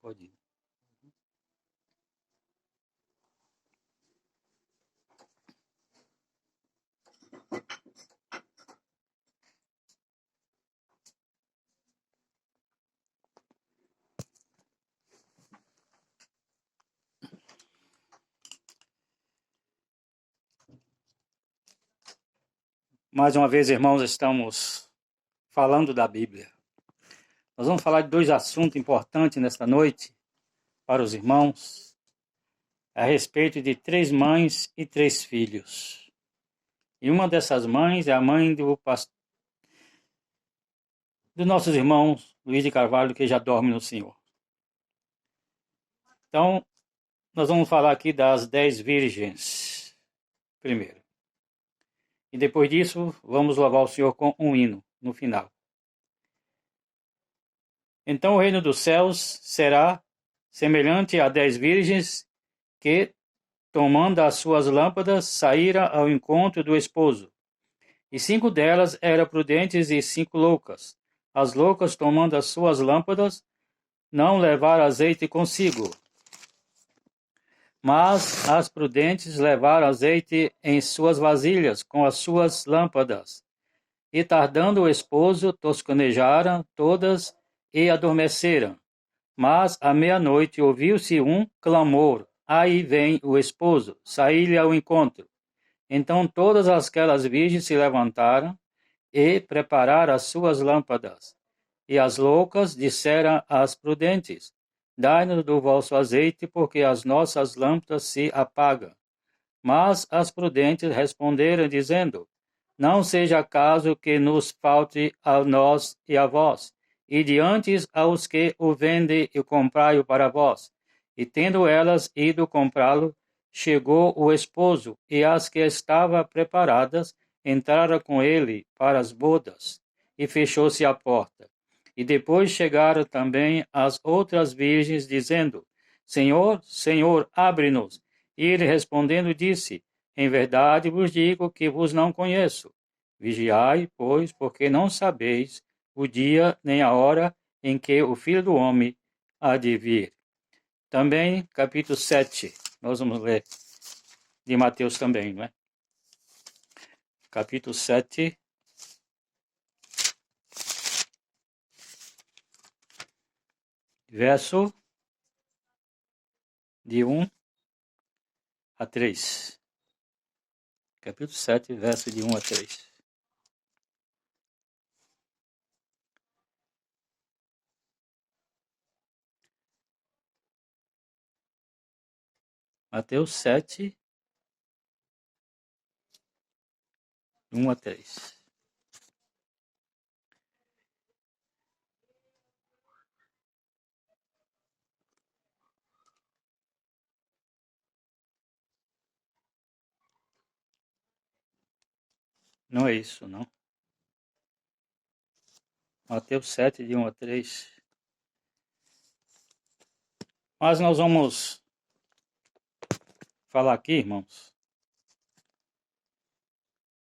pode ir. Mais uma vez, irmãos, estamos falando da Bíblia. Nós vamos falar de dois assuntos importantes nesta noite para os irmãos, a respeito de 3 mães e 3 filhos. E uma dessas mães é a mãe dos nossos irmãos Luiz de Carvalho, que já dorme no Senhor. Então, nós vamos falar aqui das 10 virgens, primeiro. E depois disso, vamos louvar o Senhor com um hino no final. Então o reino dos céus será semelhante a 10 virgens que, tomando as suas lâmpadas, saíram ao encontro do esposo. E 5 delas eram prudentes e 5 loucas. As loucas, tomando as suas lâmpadas, não levaram azeite consigo. Mas as prudentes levaram azeite em suas vasilhas com as suas lâmpadas. E tardando o esposo, toscanejaram todas e adormeceram. Mas à meia-noite ouviu-se um clamor: aí vem o esposo, saí-lhe ao encontro. Então todas aquelas virgens se levantaram e prepararam as suas lâmpadas. E as loucas disseram às prudentes: dai-nos do vosso azeite, porque as nossas lâmpadas se apagam. Mas as prudentes responderam, dizendo: não seja caso que nos falte a nós e a vós, e diante aos que o vendem e comprai-o para vós. E tendo elas ido comprá-lo, chegou o esposo, e as que estavam preparadas entraram com ele para as bodas, e fechou-se a porta. E depois chegaram também as outras virgens, dizendo: Senhor, Senhor, abre-nos. E ele respondendo disse: em verdade vos digo que vos não conheço. Vigiai, pois, porque não sabeis o dia nem a hora em que o Filho do Homem há de vir. Também, capítulo 7, nós vamos ler de Mateus também, não é? Capítulo 7, verso de 1 a 3. Capítulo 7, verso de 1 a 3. Mateus 7, 1 a 3. Não é isso, não. Mateus 7, de 1 a 3. Mas nós vamos falar aqui, irmãos,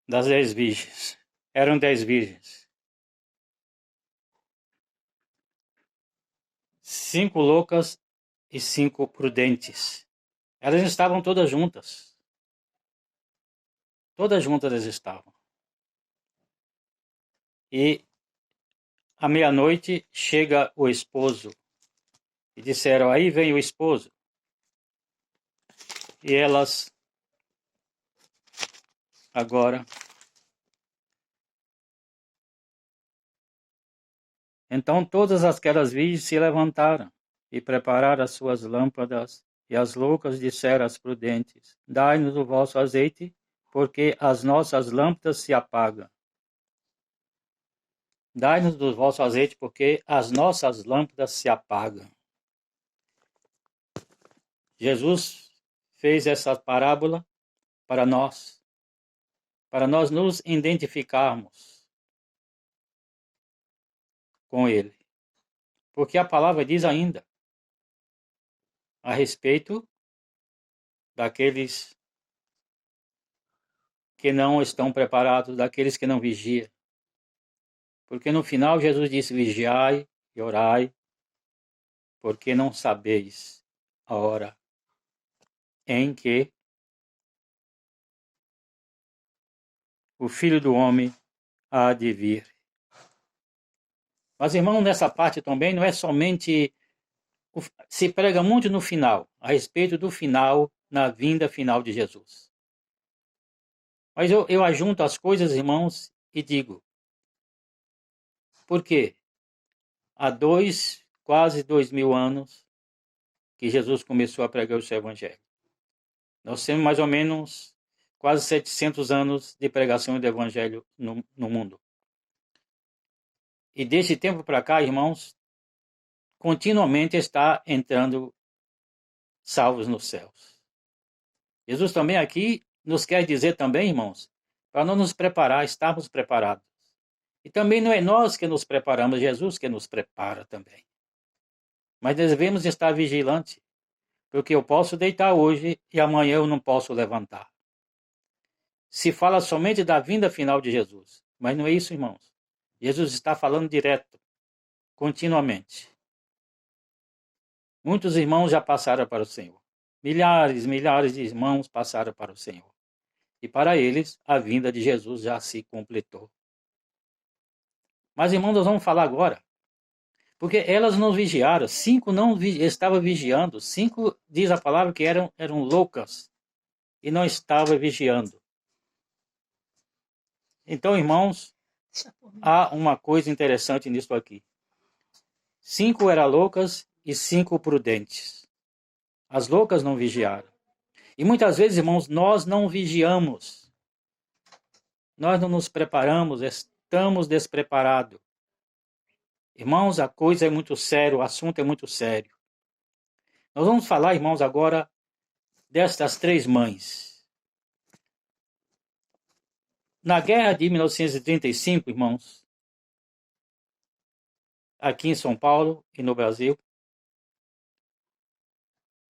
das 10 virgens. Eram 10 virgens. 5 loucas e 5 prudentes. Elas estavam todas juntas. Todas juntas elas estavam. E à meia-noite chega o esposo. E disseram: aí vem o esposo. E elas agora. Então todas aquelas virgens se levantaram e prepararam as suas lâmpadas. E as loucas disseram às prudentes: dai-nos o vosso azeite, porque as nossas lâmpadas se apagam. Dai-nos do vosso azeite, porque as nossas lâmpadas se apagam. Jesus fez essa parábola para nós nos identificarmos com Ele. Porque a palavra diz ainda a respeito daqueles que não estão preparados, daqueles que não vigiam. Porque no final Jesus disse: vigiai e orai, porque não sabeis a hora em que o Filho do Homem há de vir. Mas, irmão, nessa parte também não é somente... Se prega muito no final, a respeito do final, na vinda final de Jesus. Mas eu ajunto as coisas, irmãos, e digo, por quê? Há quase 2000 anos que Jesus começou a pregar o seu evangelho. Nós temos mais ou menos quase 700 anos de pregação do evangelho no mundo. E desse tempo para cá, irmãos, continuamente está entrando salvos nos céus. Jesus também aqui nos quer dizer também, irmãos, para nós nos preparar, estarmos preparados. E também não é nós que nos preparamos, Jesus que nos prepara também. Mas devemos estar vigilantes, porque eu posso deitar hoje e amanhã eu não posso levantar. Se fala somente da vinda final de Jesus, mas não é isso, irmãos. Jesus está falando direto, continuamente. Muitos irmãos já passaram para o Senhor. Milhares de irmãos passaram para o Senhor. E para eles, a vinda de Jesus já se completou. Mas, irmãos, nós vamos falar agora. Porque elas não vigiaram. 5 não estavam vigiando. 5, diz a palavra, que eram loucas. E não estavam vigiando. Então, irmãos, há uma coisa interessante nisso aqui. 5 eram loucas e 5 prudentes. As loucas não vigiaram. E muitas vezes, irmãos, nós não vigiamos. Nós não nos preparamos, estamos despreparados. Irmãos, a coisa é muito séria, o assunto é muito sério. Nós vamos falar, irmãos, agora destas 3 mães. Na guerra de 1935, irmãos, aqui em São Paulo e no Brasil,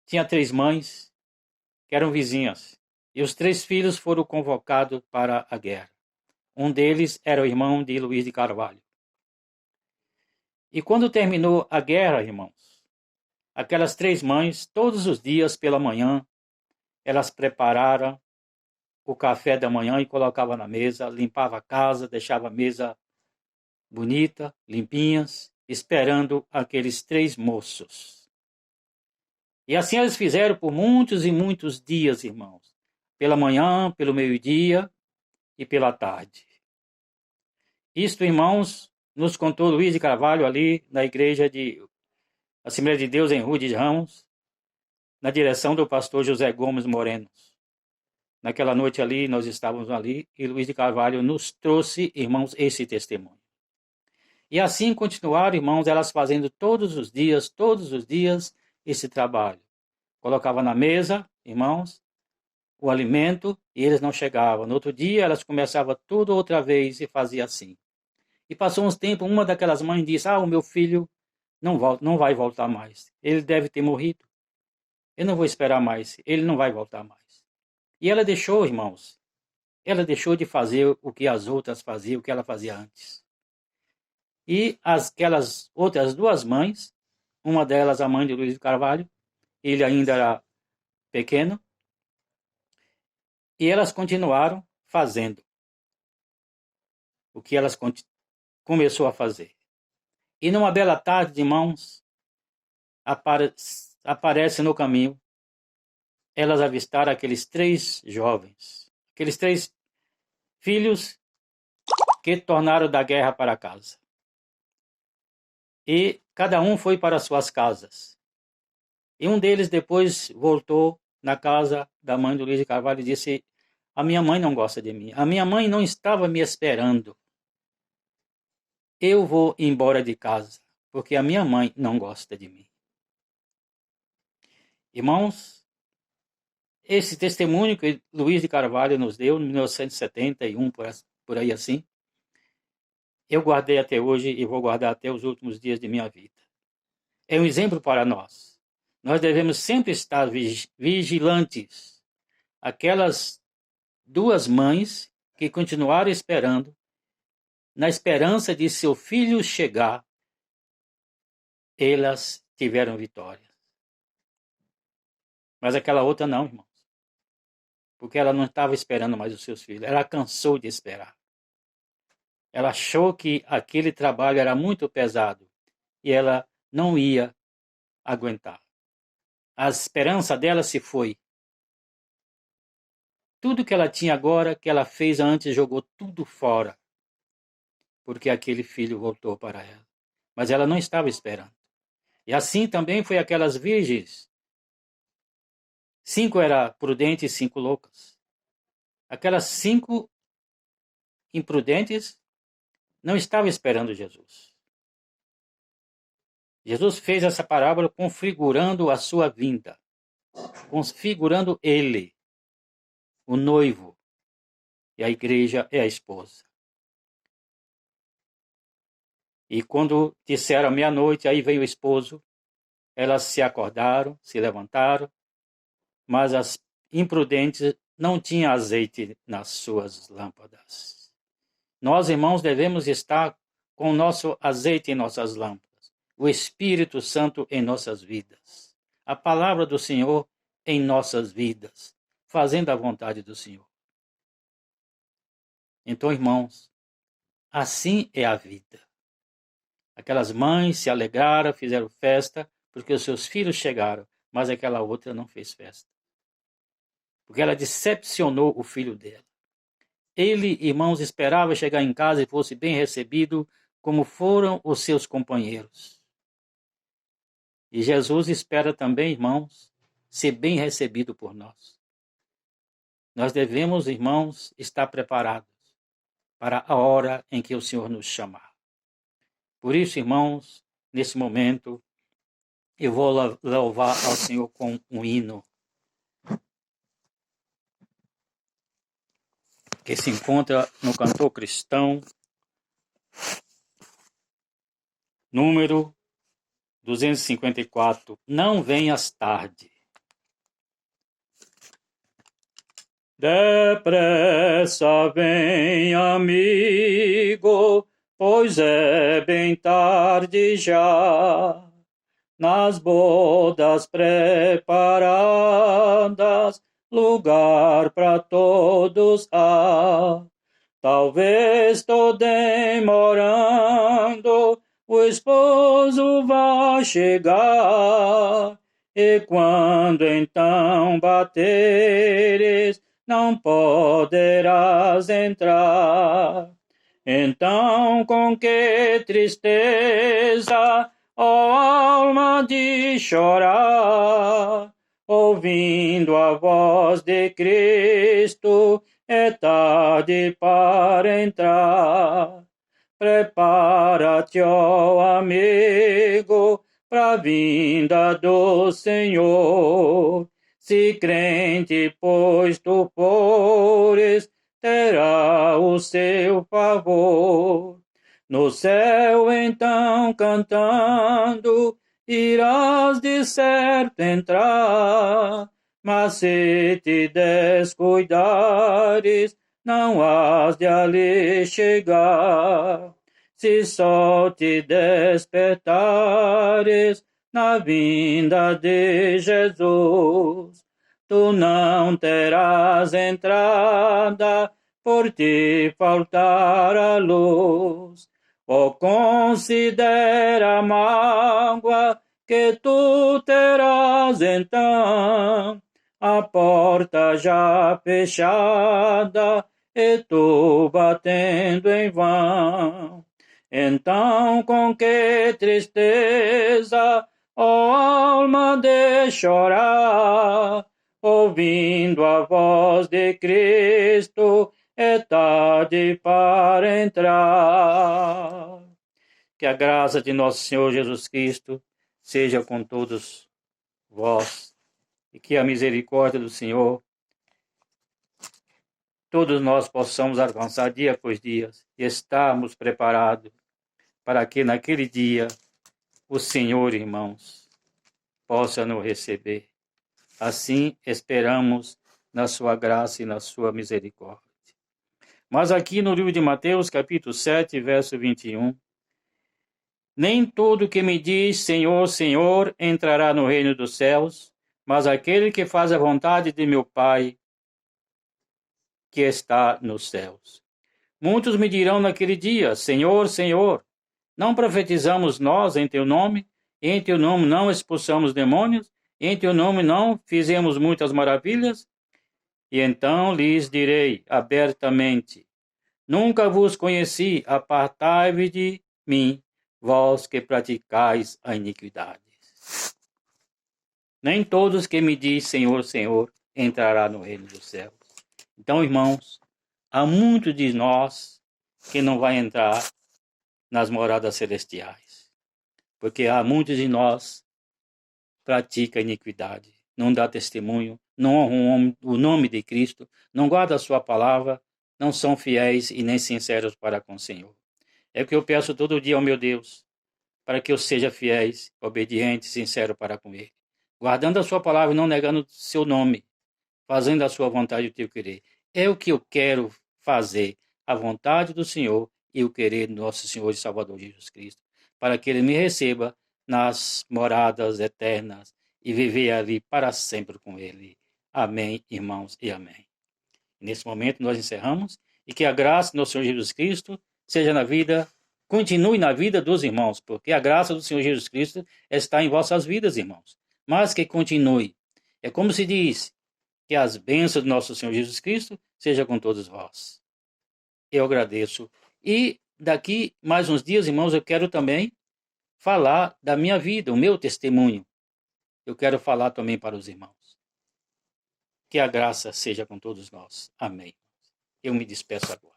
tinha 3 mães que eram vizinhas. E os 3 filhos foram convocados para a guerra. Um deles era o irmão de Luiz de Carvalho. E quando terminou a guerra, irmãos, aquelas 3 mães, todos os dias pela manhã, elas prepararam o café da manhã e colocavam na mesa, limpava a casa, deixava a mesa bonita, limpinhas, esperando aqueles 3 moços. E assim eles fizeram por muitos e muitos dias, irmãos. Pela manhã, pelo meio-dia e pela tarde. Isto, irmãos, nos contou Luiz de Carvalho ali na igreja de Assembleia de Deus em Rua de Ramos, na direção do pastor José Gomes Moreno. Naquela noite ali, nós estávamos ali, e Luiz de Carvalho nos trouxe, irmãos, esse testemunho. E assim continuaram, irmãos, elas fazendo todos os dias, esse trabalho. Colocava na mesa, irmãos, o alimento, e eles não chegavam. No outro dia, elas começavam tudo outra vez e fazia assim. E passou uns tempos, uma daquelas mães disse, o meu filho não vai voltar mais. Ele deve ter morrido. Eu não vou esperar mais. Ele não vai voltar mais. E ela deixou, irmãos, ela deixou de fazer o que as outras faziam, o que ela fazia antes. E aquelas outras 2 mães, uma delas a mãe de Luiz de Carvalho, ele ainda era pequeno, e elas continuaram fazendo o que elas começou a fazer. E numa bela tarde, irmãos, aparece no caminho, elas avistaram aqueles 3 jovens, aqueles 3 filhos que tornaram da guerra para casa. E cada um foi para suas casas. E um deles depois voltou na casa da mãe do Luiz de Carvalho e disse, a minha mãe não gosta de mim, a minha mãe não estava me esperando. Eu vou embora de casa, porque a minha mãe não gosta de mim. Irmãos, esse testemunho que Luiz de Carvalho nos deu em 1971, por aí assim, eu guardei até hoje e vou guardar até os últimos dias de minha vida. É um exemplo para nós. Nós devemos sempre estar vigilantes. Aquelas 2 mães que continuaram esperando, na esperança de seu filho chegar, elas tiveram vitória. Mas aquela outra não, irmãos. Porque ela não estava esperando mais os seus filhos. Ela cansou de esperar. Ela achou que aquele trabalho era muito pesado e ela não ia aguentar. A esperança dela se foi. Tudo que ela tinha agora, que ela fez antes, jogou tudo fora. Porque aquele filho voltou para ela. Mas ela não estava esperando. E assim também foi aquelas virgens. 5 eram prudentes e 5 loucas. Aquelas 5 imprudentes não estavam esperando Jesus. Jesus fez essa parábola configurando a sua vinda, configurando ele, o noivo, e a igreja é a esposa. E quando disseram meia-noite, aí veio o esposo, elas se acordaram, se levantaram, mas as imprudentes não tinham azeite nas suas lâmpadas. Nós, irmãos, devemos estar com o nosso azeite em nossas lâmpadas, o Espírito Santo em nossas vidas, a palavra do Senhor em nossas vidas, fazendo a vontade do Senhor. Então, irmãos, assim é a vida. Aquelas mães se alegraram, fizeram festa, porque os seus filhos chegaram, mas aquela outra não fez festa. Porque ela decepcionou o filho dela. Ele, irmãos, esperava chegar em casa e fosse bem recebido, como foram os seus companheiros. E Jesus espera também, irmãos, ser bem recebido por nós. Nós devemos, irmãos, estar preparados para a hora em que o Senhor nos chamar. Por isso, irmãos, nesse momento, eu vou louvar ao Senhor com um hino que se encontra no Cantor Cristão, número 254. Não venhas tarde. Depressa vem, amigo, pois é bem tarde já. Nas bodas preparadas, lugar para todos há. Talvez tô demorando, o esposo vai chegar. E quando então bateres, não poderás entrar. Então com que tristeza, ó alma, de chorar, ouvindo a voz de Cristo, é tarde para entrar. Prepara-te, ó amigo, para a vinda do Senhor. Se crente, pois tu fores, terá o seu favor. No céu, então, cantando, irás de certo entrar. Mas se te descuidares, não has de ali chegar. Se só te despertares na vinda de Jesus, tu não terás entrada, por te faltar a luz. Oh, considera a mágoa que tu terás então, a porta já fechada e tu batendo em vão. Então com que tristeza, ó alma, de chorar, ouvindo a voz de Cristo, é tarde para entrar. Que a graça de nosso Senhor Jesus Cristo seja com todos vós, e que a misericórdia do Senhor todos nós possamos alcançar dia após dia e estarmos preparados para que naquele dia o Senhor, irmãos, possa nos receber. Assim esperamos na sua graça e na sua misericórdia. Mas aqui no livro de Mateus, capítulo 7, verso 21, Nem todo que me diz Senhor, Senhor entrará no reino dos céus, mas aquele que faz a vontade de meu Pai que está nos céus. Muitos me dirão naquele dia, Senhor, Senhor, não profetizamos nós em teu nome? Em teu nome não expulsamos demônios? Em teu nome não fizemos muitas maravilhas? E então lhes direi abertamente, nunca vos conheci, apartai-vos de mim, vós que praticais a iniquidade. Nem todos que me diz Senhor, Senhor, entrará no reino dos céus. Então, irmãos, há muitos de nós que não vai entrar nas moradas celestiais, porque há muitos de nós pratica iniquidade, não dá testemunho, não honra o nome de Cristo, não guarda a sua palavra, não são fiéis e nem sinceros para com o Senhor. É o que eu peço todo dia ao meu Deus, para que eu seja fiéis, obediente, sincero para com Ele, guardando a sua palavra e não negando seu nome, fazendo a sua vontade e o teu querer. É o que eu quero fazer, a vontade do Senhor e o querer do nosso Senhor e Salvador Jesus Cristo, para que Ele me receba nas moradas eternas e viver ali para sempre com Ele. Amém, irmãos, e amém. Nesse momento nós encerramos e que a graça do nosso Senhor Jesus Cristo seja na vida, continue na vida dos irmãos, porque a graça do Senhor Jesus Cristo está em vossas vidas, irmãos. Mas que continue. É como se diz, que as bênçãos do nosso Senhor Jesus Cristo seja com todos vós. Eu agradeço. E daqui mais uns dias, irmãos, eu quero também falar da minha vida, o meu testemunho. Eu quero falar também para os irmãos. Que a graça seja com todos nós. Amém. Eu me despeço agora.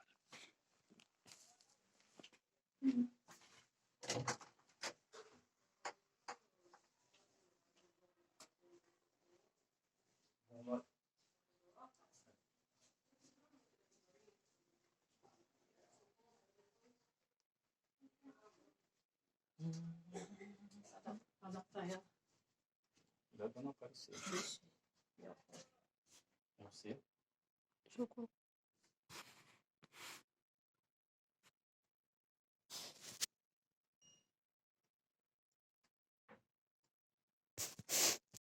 Não apareceu. É o seu?